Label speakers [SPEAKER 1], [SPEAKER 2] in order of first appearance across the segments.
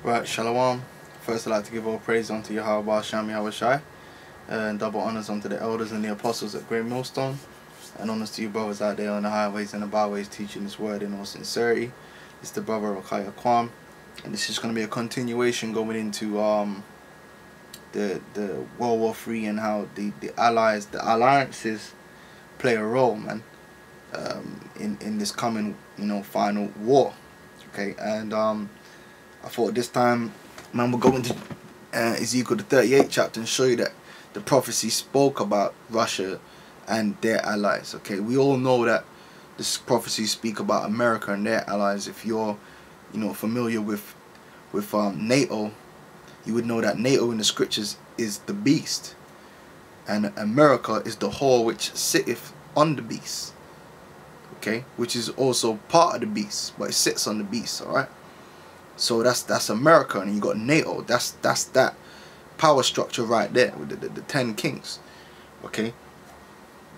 [SPEAKER 1] Right, Shalom. First, I'd like to give all praise unto Yahweh Shem Yahweh Shai, and double honors unto the elders and the apostles at Great Millstone, and honors to you brothers out there on the highways and the byways teaching this word in all sincerity. It's the brother Rakaya Kwam, and this is going to be a continuation going into the World War III and how the alliances play a role, man, in this coming final war. Okay, and I thought this time, man, we'll go into Ezekiel the 38th chapter and show you that the prophecy spoke about Russia and their allies. Okay, we all know that this prophecy speak about America and their allies. If you're, familiar with NATO, you would know that NATO in the scriptures is the beast, and America is the whore which sitteth on the beast. Okay, which is also part of the beast, but it sits on the beast. All right. So that's America, and you got NATO. That's that power structure right there with the 10 kings. Okay,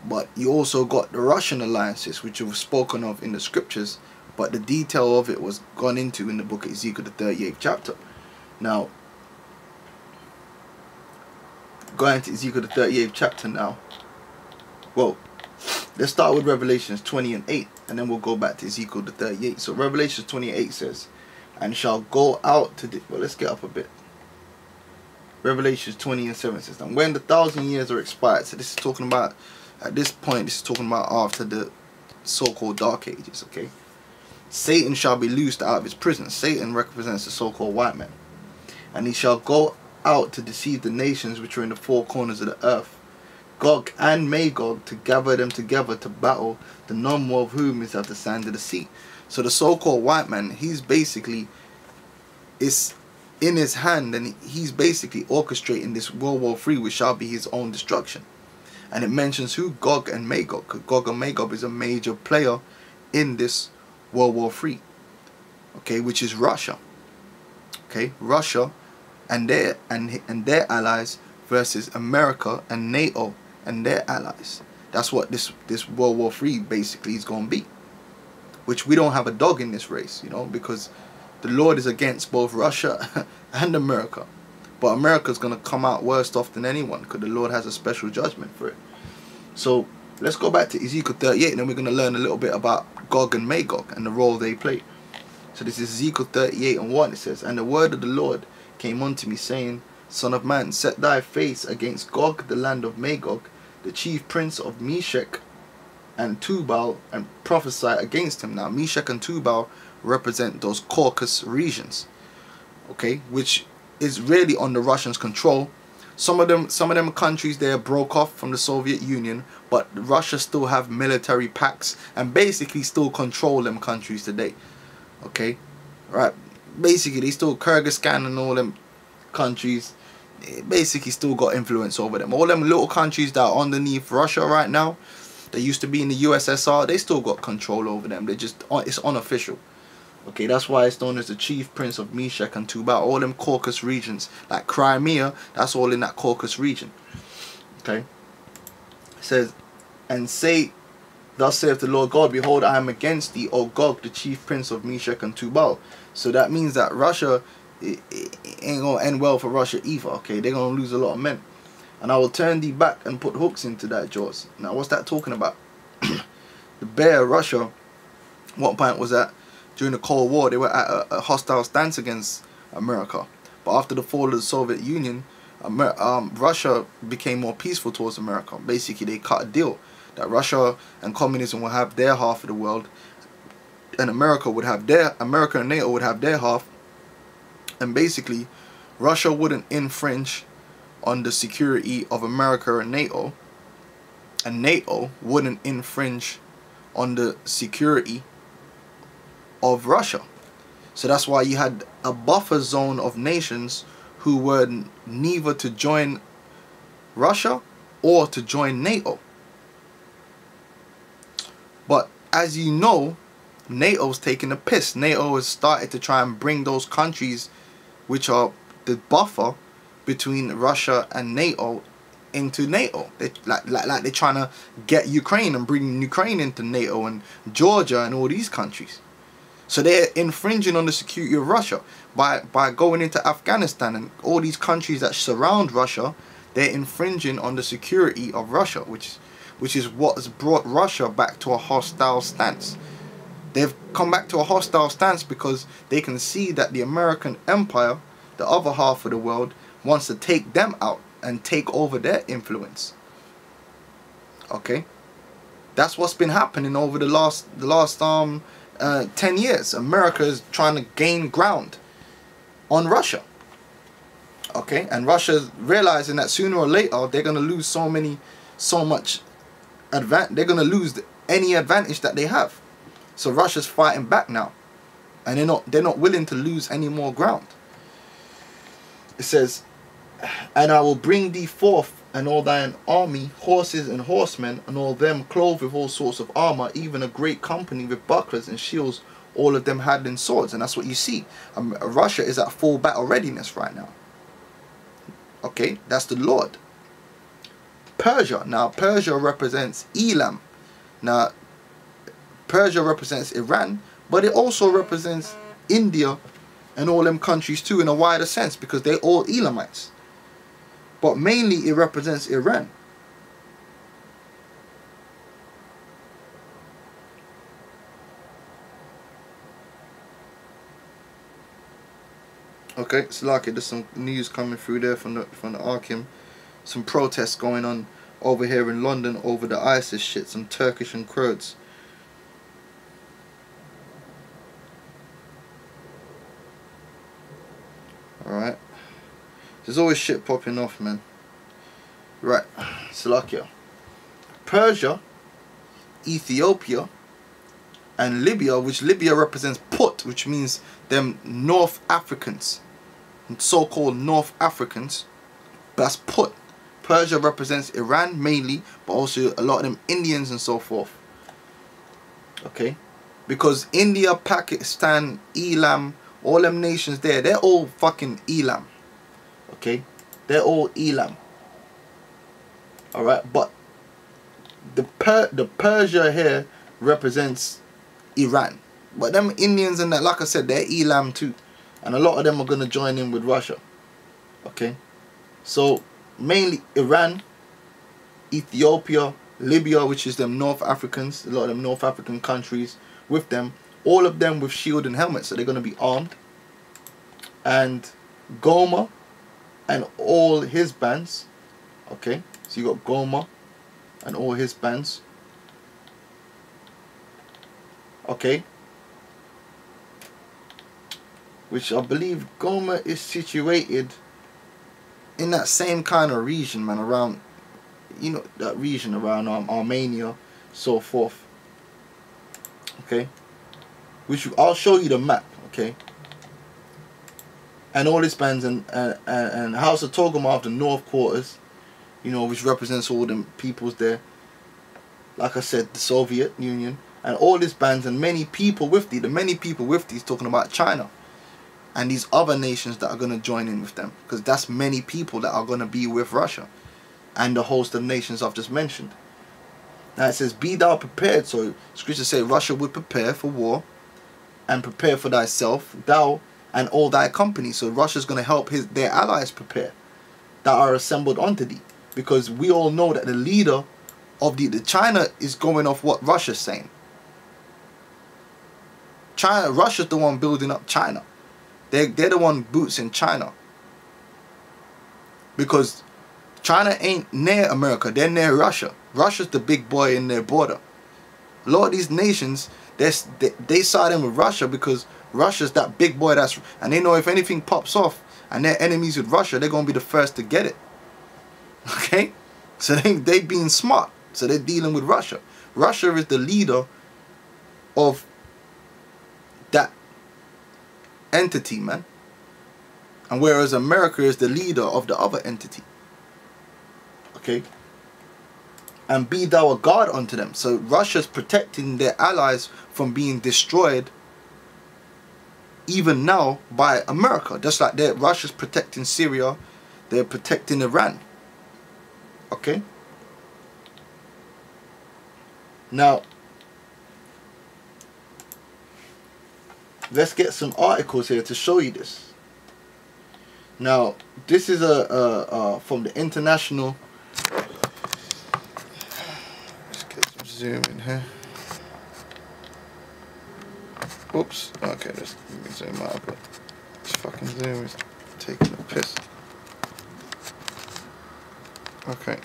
[SPEAKER 1] but you also got the Russian alliances, which were spoken of in the scriptures, but the detail of it was gone into in the book of Ezekiel the 38th chapter. Now, going to Ezekiel the 38th chapter now. Well, let's start with Revelations 20 and 8, and then we'll go back to Ezekiel the 38. So Revelations 28 says, and shall go out to the... Well, let's get up a bit. Revelations 20 and 7 says, and when the 1,000 years are expired, so this is talking about, at this point, this is talking about after the so-called Dark Ages, okay? Satan shall be loosed out of his prison. Satan represents the so-called white man. And he shall go out to deceive the nations which are in the four corners of the earth, Gog and Magog, to gather them together to battle, the number of whom is as the sand of the sea. So the so-called white man, he's basically, it's in his hand, and he's basically orchestrating this World War III, which shall be his own destruction. And it mentions who? Gog and Magog. Gog and Magog is a major player in this World War III. Okay, which is Russia. Okay, Russia and their allies versus America and NATO and their allies. That's what this World War III basically is going to be. Which we don't have a dog in this race, because the Lord is against both Russia and America. But America's going to come out worse off than anyone, because the Lord has a special judgment for it. So let's go back to Ezekiel 38, and then we're going to learn a little bit about Gog and Magog and the role they play. So this is Ezekiel 38 and 1. It says, and the word of the Lord came unto me, saying, Son of man, set thy face against Gog, the land of Magog, the chief prince of Meshech and Tubal, and prophesy against him. Now Meshech and Tubal represent those Caucasus regions, okay, which is really under Russians' control. Some of them countries there broke off from the Soviet Union, but Russia still have military pacts and basically still control them countries today. Okay, right, basically they still, Kyrgyzstan and all them countries, basically still got influence over them. All them little countries that are underneath Russia right now, they used to be in the USSR, they still got control over them. They just, it's unofficial. Okay, that's why it's known as the chief prince of Meshech and Tubal. All them Caucasus regions, like Crimea, that's all in that Caucasus region. Okay, it says, and say, thus saith the Lord God, behold, I am against thee, O Gog, the chief prince of Meshech and Tubal. So that means that Russia, it ain't gonna end well for Russia either. Okay, they're gonna lose a lot of men. And I will turn thee back and put hooks into thy jaws. Now, what's that talking about? The bear, Russia, what point was that? During the Cold War, they were at a hostile stance against America. But after the fall of the Soviet Union, Russia became more peaceful towards America. Basically, they cut a deal that Russia and communism will have their half of the world, and America and NATO would have their half. And basically, Russia wouldn't infringe on the security of America and NATO wouldn't infringe on the security of Russia. So that's why you had a buffer zone of nations who were neither to join Russia or to join NATO. But as you know, NATO's taking a piss. NATO has started to try and bring those countries which are the buffer between Russia and NATO into NATO. They like they're trying to get Ukraine and bring Ukraine into NATO, and Georgia and all these countries. So they're infringing on the security of Russia by going into Afghanistan and all these countries that surround Russia. They're infringing on the security of Russia, which is what has brought Russia back to a hostile stance. They've come back to a hostile stance because they can see that the American empire, the other half of the world, wants to take them out and take over their influence. Okay, that's what's been happening over the last 10 years. America is trying to gain ground on Russia. Okay, and Russia's realizing that sooner or later they're gonna lose they're gonna lose any advantage that they have. So Russia's fighting back now, and they're not willing to lose any more ground. It says, "And I will bring thee forth, and all thine army, horses and horsemen, and all them clothed with all sorts of armor, even a great company with bucklers and shields, all of them handling swords." And that's what you see. Russia is at full battle readiness right now. Okay, that's the Lord. Persia. Now, Persia represents Elam. Now, Persia represents Iran, but it also represents India and all them countries too in a wider sense, because they're all Elamites. But mainly it represents Iran. Okay, it's like there's some news coming through there from the Arkham. Some protests going on over here in London over the ISIS shit, some Turkish and Kurds. Alright. There's always shit popping off, man. Right. Slovakia. Persia, Ethiopia, and Libya, which Libya represents Put, which means them North Africans. So-called North Africans. That's Put. Persia represents Iran mainly, but also a lot of them Indians and so forth. Okay. Because India, Pakistan, Elam, all them nations there, they're all fucking Elam. Okay? They're all Elam. Alright? But the Persia here represents Iran. But them Indians and that, like I said, they're Elam too. And a lot of them are going to join in with Russia. Okay? So, mainly Iran, Ethiopia, Libya, which is them North Africans, a lot of them North African countries with them. All of them with shield and helmet, so they're going to be armed. And Goma and all his bands. Okay, so you got Goma and all his bands. Okay. Which I believe Goma is situated in that same kind of region, man, around, you know, that region around Armenia, so forth. Okay. Which I'll show you the map, okay? And all his bands and House of Togomav, the North Quarters, you know, which represents all them peoples there. Like I said, the Soviet Union and all his bands and many people with thee. The many people with thee is talking about China and these other nations that are going to join in with them, because that's many people that are going to be with Russia and the host of nations I've just mentioned. Now it says, "Be thou prepared." So scriptures say Russia would prepare for war. And prepare for thyself, thou and all thy company. So Russia's going to help their allies prepare that are assembled unto thee. Because we all know that the leader of the China is going off what Russia's saying. Russia's the one building up China. They're the one boots in China. Because China ain't near America, they're near Russia. Russia's the big boy in their border. A lot of these nations, they side in with Russia because Russia's that big boy and they know if anything pops off and they're enemies with Russia, they're going to be the first to get it. Okay? So they being smart. So they're dealing with Russia. Russia is the leader of that entity, man. And whereas America is the leader of the other entity. Okay? And be thou a guard unto them. So Russia's protecting their allies from being destroyed even now by America. Just like Russia's protecting Syria, they're protecting Iran. Okay? Now, let's get some articles here to show you this. Now, this is from the international. Let's get some zoom in here. Oops. Okay, let's zoom out, but this fucking zoom is taking a piss. Okay.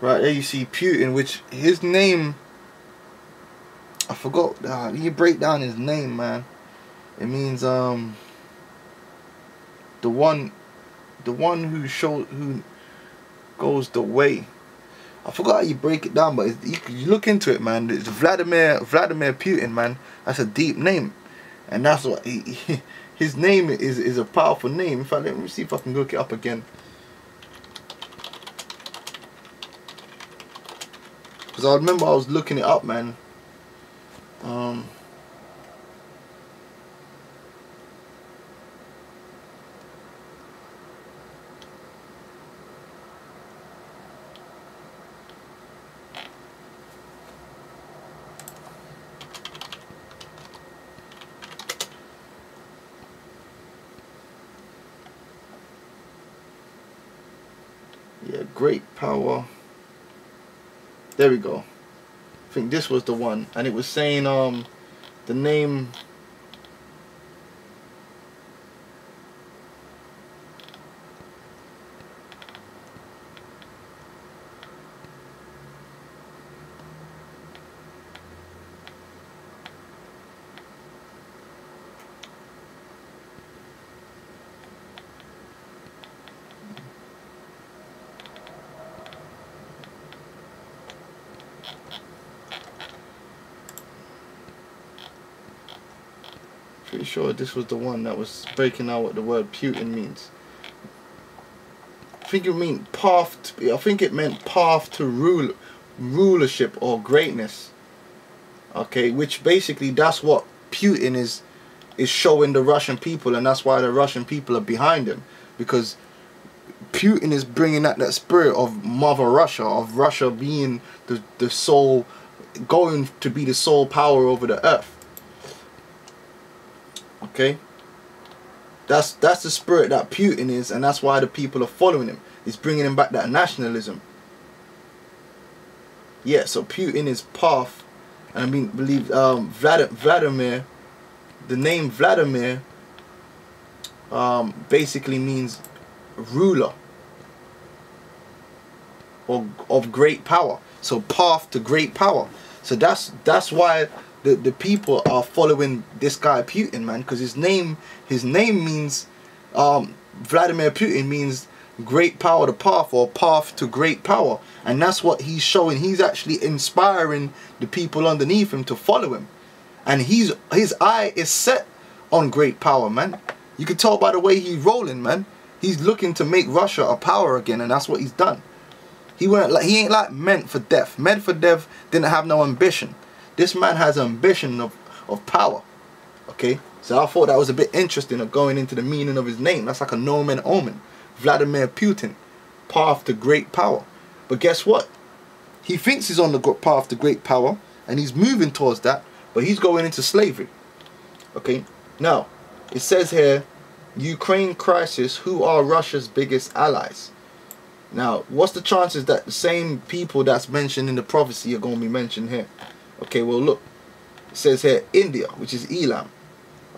[SPEAKER 1] Right there you see Putin, which his name, I forgot. You break down his name, man. It means the one who goes the way. I forgot how you break it down, but you look into it, man. It's Vladimir Putin, man. That's a deep name, and that's what his name is a powerful name. In fact, let me see if I can look it up again. Because I remember I was looking it up, man. Yeah, great power. There we go. I think this was the one, and it was saying the name. Pretty sure this was the one that was breaking out what the word Putin means. I think it meant path to rulership or greatness. Okay, which basically that's what Putin is showing the Russian people, and that's why the Russian people are behind him, because Putin is bringing that spirit of Mother Russia, of Russia being the sole, going to be the sole power over the earth. Okay, that's the spirit that Putin is, and that's why the people are following him. He's bringing him back that nationalism. Yeah, so Putin is path, and I mean, believe Vladimir. The name Vladimir basically means ruler or of great power. So path to great power. So that's why the people are following this guy Putin, man, because his name means Vladimir Putin means great power, the path, or path to great power, and that's what he's showing. He's actually inspiring the people underneath him to follow him, and his eye is set on great power, man. You can tell by the way he's rolling, man. He's looking to make Russia a power again, and that's what he's done. He ain't like Medvedev. Medvedev didn't have no ambition. This man has ambition of power. Okay, so I thought that was a bit interesting of going into the meaning of his name. That's like a nomen omen. Vladimir Putin, path to great power. But guess what? He thinks he's on the path to great power, and he's moving towards that, but he's going into slavery. Okay, now it says here, Ukraine crisis, who are Russia's biggest allies? Now, what's the chances that the same people that's mentioned in the prophecy are going to be mentioned here? Okay, well look, it says here India, which is Elam.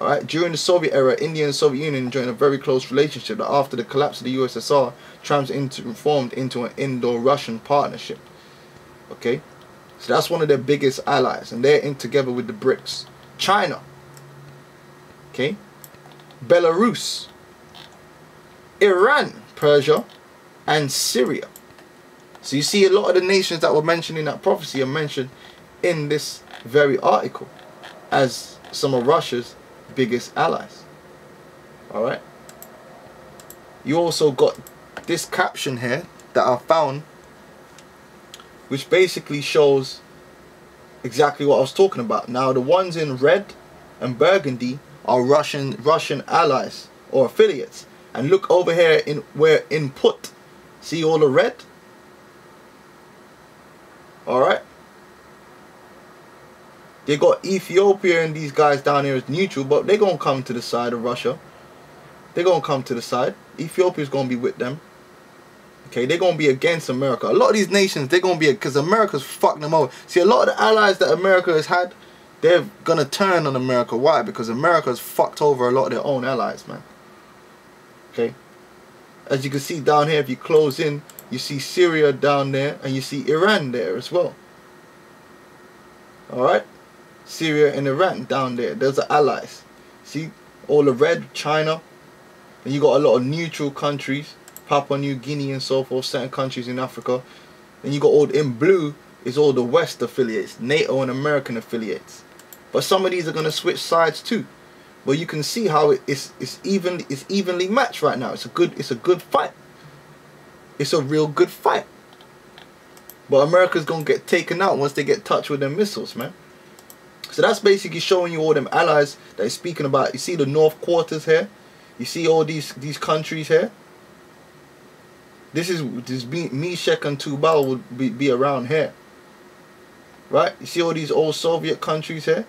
[SPEAKER 1] Alright, during the Soviet era, India and the Soviet Union enjoyed a very close relationship that after the collapse of the USSR transformed into an Indo-Russian partnership. Okay, so that's one of their biggest allies, and they're in together with the BRICS. China, okay, Belarus, Iran, Persia, and Syria. So you see a lot of the nations that were mentioned in that prophecy are mentioned in this very article as some of Russia's biggest allies. Alright, you also got this caption here that I found, which basically shows exactly what I was talking about. Now the ones in red and burgundy are Russian allies or affiliates, and look over here in where input, see all the red? Alright, They got Ethiopia and these guys down here as neutral, but they're going to come to the side of Russia. They're going to come to the side. Ethiopia's going to be with them. Okay, they're going to be against America. A lot of these nations, they're going to be, because America's fucking them over. See, a lot of the allies that America has had, they're going to turn on America. Why? Because America's fucked over a lot of their own allies, man. Okay. As you can see down here, if you close in, you see Syria down there, and you see Iran there as well. Alright? Syria and Iran down there. Those are allies. See? All the red, China. And you got a lot of neutral countries. Papua New Guinea and so forth, certain countries in Africa. And you got all in blue is all the West affiliates, NATO and American affiliates. But some of these are going to switch sides too. But you can see how it's evenly matched right now. It's a good fight. It's a real good fight. But America's going to get taken out once they get touched with their missiles, man. So that's basically showing you all them allies that he's speaking about. You see the North Quarters here. You see all these countries here. This Meshach and Tubal would be around here. Right? You see all these old Soviet countries here?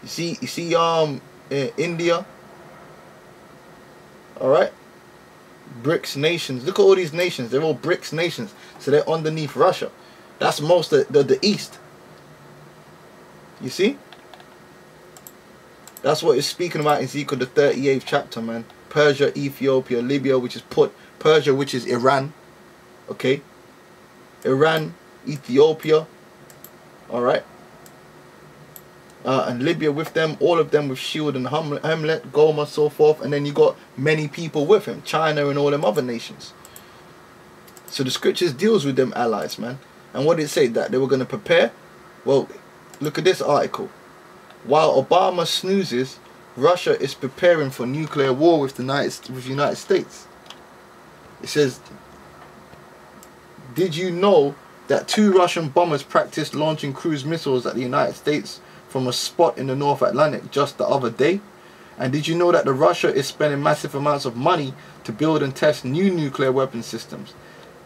[SPEAKER 1] You see India. Alright? BRICS nations. Look at all these nations. They're all BRICS nations. So they're underneath Russia. That's most of the East. You see? That's what it's speaking about in Ezekiel the 38th chapter, man. Persia, Ethiopia, Libya, which is Persia, which is Iran. Okay? Iran, Ethiopia. Alright? And Libya with them, all of them with Shield and Hamlet, Goma, so forth. And then you got many people with him. China and all them other nations. So the scriptures deals with them allies, man. And what did it say? That they were going to prepare? Well, look at this article. While Obama snoozes, Russia is preparing for nuclear war with the United States. It says, did you know that 2 Russian bombers practiced launching cruise missiles at the United States from a spot in the North Atlantic just the other day? And did you know that Russia is spending massive amounts of money to build and test new nuclear weapon systems?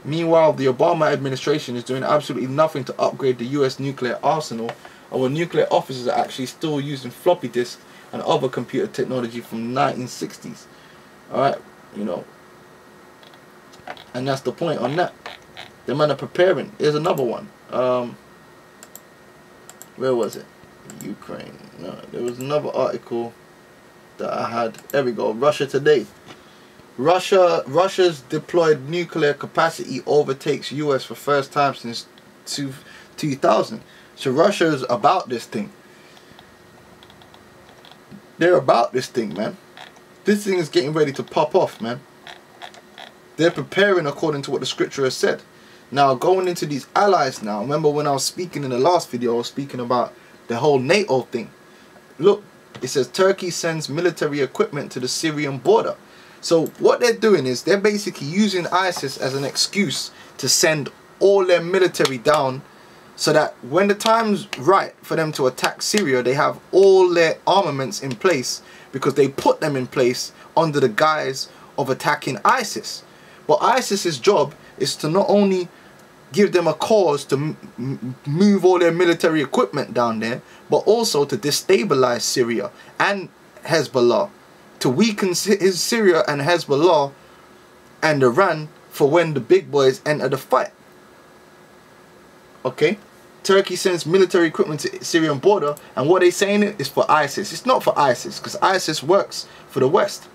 [SPEAKER 1] Meanwhile, the Obama administration is doing absolutely nothing to upgrade the US nuclear arsenal. Our nuclear officers are actually still using floppy disks and other computer technology from the 1960s. Alright, you know. And that's the point on that. The man are preparing. Here's another one. Where was it? Ukraine. No, there was another article that I had. There we go. Russia Today. Russia's deployed nuclear capacity overtakes US for first time since 2000. So Russia's about this thing. They're about this thing, man. This thing is getting ready to pop off, man. They're preparing according to what the scripture has said. Now, going into these allies now. Remember when I was speaking in the last video, I was speaking about the whole NATO thing. Look, it says Turkey sends military equipment to the Syrian border. So what they're doing is they're basically using ISIS as an excuse to send all their military down, so that when the time's right for them to attack Syria, they have all their armaments in place, because they put them in place under the guise of attacking ISIS. But ISIS's job is to not only give them a cause to move all their military equipment down there, but also to destabilize Syria and Hezbollah, to weaken Syria and Hezbollah and Iran for when the big boys enter the fight. Okay? Turkey sends military equipment to the Syrian border, and what they're saying is for ISIS. It's not for ISIS, because ISIS works for the West.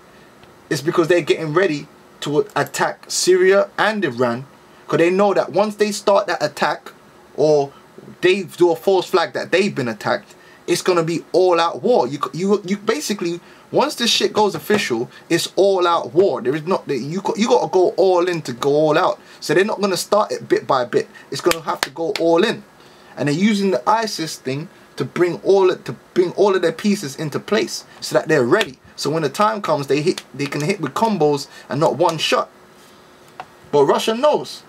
[SPEAKER 1] It's because they're getting ready to attack Syria and Iran, because they know that once they start that attack, or they do a false flag that they've been attacked, it's going to be all-out war. You basically, once this shit goes official, it's all-out war. There is not, you got to go all in to go all out. So they're not going to start it bit by bit. It's going to have to go all in. And they're using the ISIS thing to bring all of their pieces into place, so that they're ready. So when the time comes, they can hit with combos and not one shot. But Russia knows.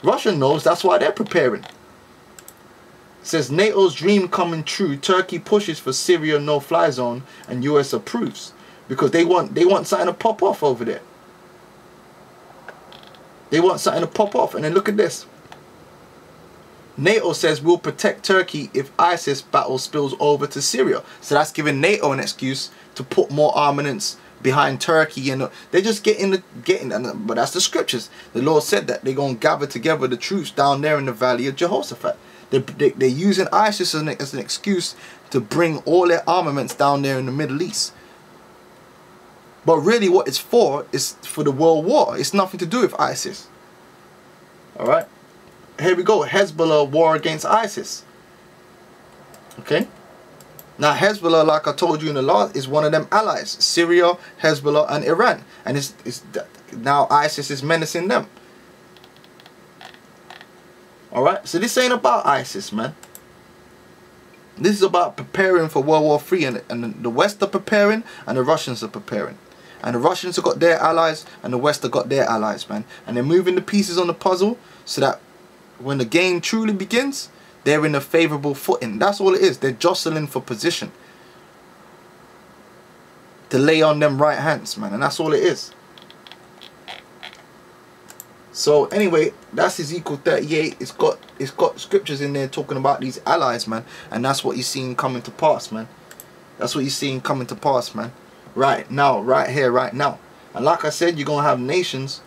[SPEAKER 1] Russia knows. That's why they're preparing. It says NATO's dream coming true. Turkey pushes for Syria no-fly zone, and US approves, because they want something to pop off over there. They want something to pop off. And then look at this. NATO says we'll protect Turkey if ISIS battle spills over to Syria. So that's giving NATO an excuse to put more armaments behind Turkey, and they're just getting, but that's the scriptures. The Lord said that they're going to gather together the troops down there in the valley of Jehoshaphat. They're using ISIS as an excuse to bring all their armaments down there in the Middle East. But really what it's for is for the world war. It's nothing to do with ISIS. Alright? Here we go. Hezbollah war against ISIS. Okay? Now Hezbollah, like I told you in the last, is one of them allies. Syria, Hezbollah and Iran. And now ISIS is menacing them. Alright? So this ain't about ISIS, man. This is about preparing for World War III. And the West are preparing and the Russians are preparing. And the Russians have got their allies and the West have got their allies, man. And they're moving the pieces on the puzzle so that when the game truly begins, they're in a favourable footing. That's all it is. They're jostling for position to lay on them right hands, man. And that's all it is. So anyway, that's Ezekiel 38. It's got scriptures in there talking about these allies, man. And that's what you're seeing coming to pass, man. That's what you're seeing coming to pass, man. Right now, right here, right now. And like I said, you're going to have nations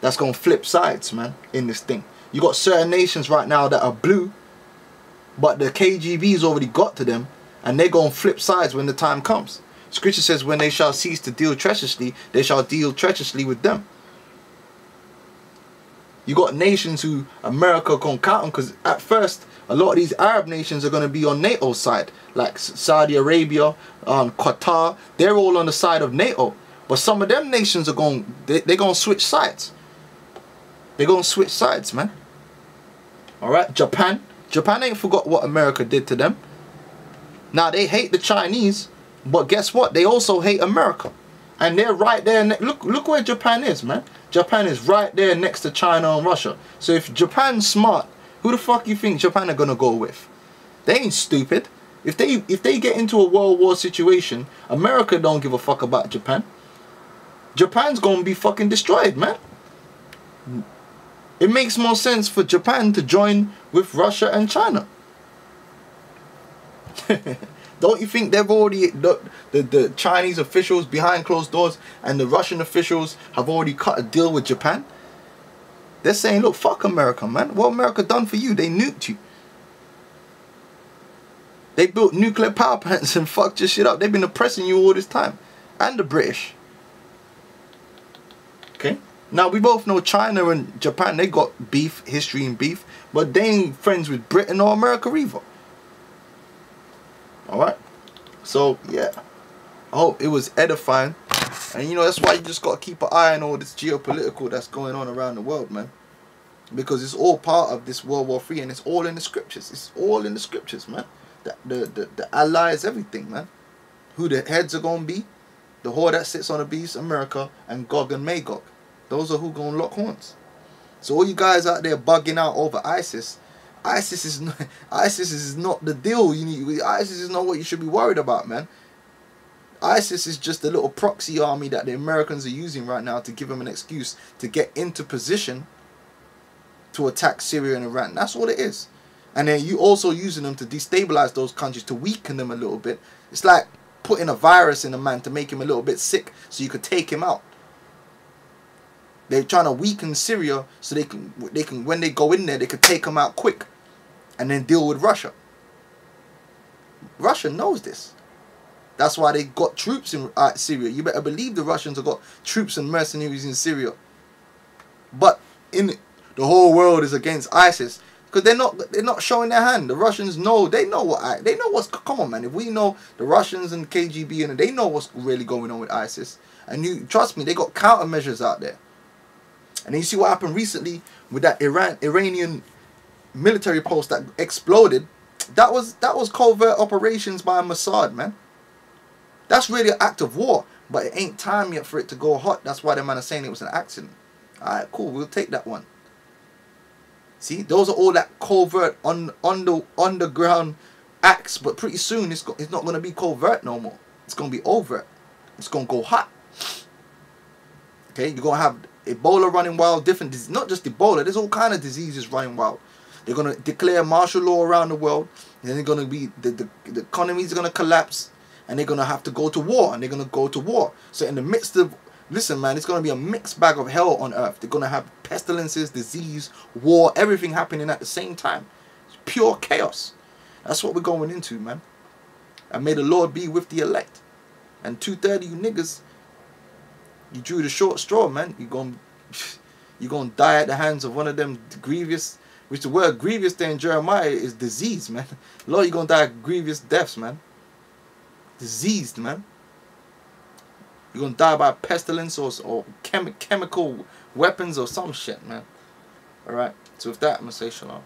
[SPEAKER 1] that's going to flip sides, man, in this thing. You got certain nations right now that are blue, but the KGB's already got to them, and they're going to flip sides when the time comes. Scripture says, when they shall cease to deal treacherously, they shall deal treacherously with them. You got nations who America can count on, because at first, a lot of these Arab nations are going to be on NATO's side. Like Saudi Arabia, Qatar, they're all on the side of NATO. But some of them nations are going, they're going to switch sides. They're going to switch sides, man. Alright, Japan ain't forgot what America did to them. Now, they hate the Chinese, but guess what? They also hate America. And they're right there. Look where Japan is, man. Japan is right there next to China and Russia. So if Japan's smart, who the fuck you think Japan are going to go with? They ain't stupid. If they get into a world war situation, America don't give a fuck about Japan. Japan's going to be fucking destroyed, man. It makes more sense for Japan to join with Russia and China. Don't you think they've already, the Chinese officials behind closed doors and the Russian officials have already cut a deal with Japan? They're saying, look, fuck America, man. What America done for you? They nuked you. They built nuclear power plants and fucked your shit up. They've been oppressing you all this time. And the British. Okay? Now, we both know China and Japan, they got beef, history and beef. But they ain't friends with Britain or America either. Alright? So, yeah. I hope it was edifying. And, you know, that's why you just got to keep an eye on all this geopolitical that's going on around the world, man. Because it's all part of this World War III and it's all in the scriptures. It's all in the scriptures, man. The allies, everything, man. Who the heads are going to be. The whore that sits on the beast, America, and Gog and Magog. Those are who going to lock horns. So all you guys out there bugging out over ISIS, ISIS is not the deal. ISIS is not what you should be worried about, man. ISIS is just a little proxy army that the Americans are using right now to give them an excuse to get into position to attack Syria and Iran. That's all it is. And then you also using them to destabilize those countries, to weaken them a little bit. It's like putting a virus in a man to make him a little bit sick so you could take him out. They're trying to weaken Syria so they can when they go in there, they could take them out quick and then deal with Russia. Russia knows this. That's why they got troops in Syria. You better believe the Russians have got troops and mercenaries in Syria. But the whole world is against ISIS because they're not showing their hand. The Russians know, they know what's, come on, man. If we know the Russians and KGB and they know what's really going on with ISIS, and you trust me, they got countermeasures out there. And then you see what happened recently with that Iranian military post that exploded. That was covert operations by Mossad, man. That's really an act of war, but it ain't time yet for it to go hot. That's why the man is saying it was an accident. Alright, cool, we'll take that one. See, those are all that covert underground acts, but pretty soon it's not going to be covert no more. It's going to be overt. It's going to go hot. Okay, you're going to have Ebola running wild, different diseases. Not just Ebola, there's all kind of diseases running wild. They're gonna declare martial law around the world. And then they're gonna be the economies are gonna collapse, and they're gonna have to go to war, and they're gonna go to war. So in the midst of, listen, man, it's gonna be a mixed bag of hell on earth. They're gonna have pestilences, disease, war, everything happening at the same time. It's pure chaos. That's what we're going into, man. And may the Lord be with the elect. And 230, you niggas, you drew the short straw, man. You're gonna die at the hands of one of them grievous, which the word grievous there in Jeremiah is disease, man. Lord, you're gonna die grievous deaths, man. Diseased, man. You're gonna die by pestilence or chemical weapons or some shit, man. Alright, so with that, I'm gonna say shalom.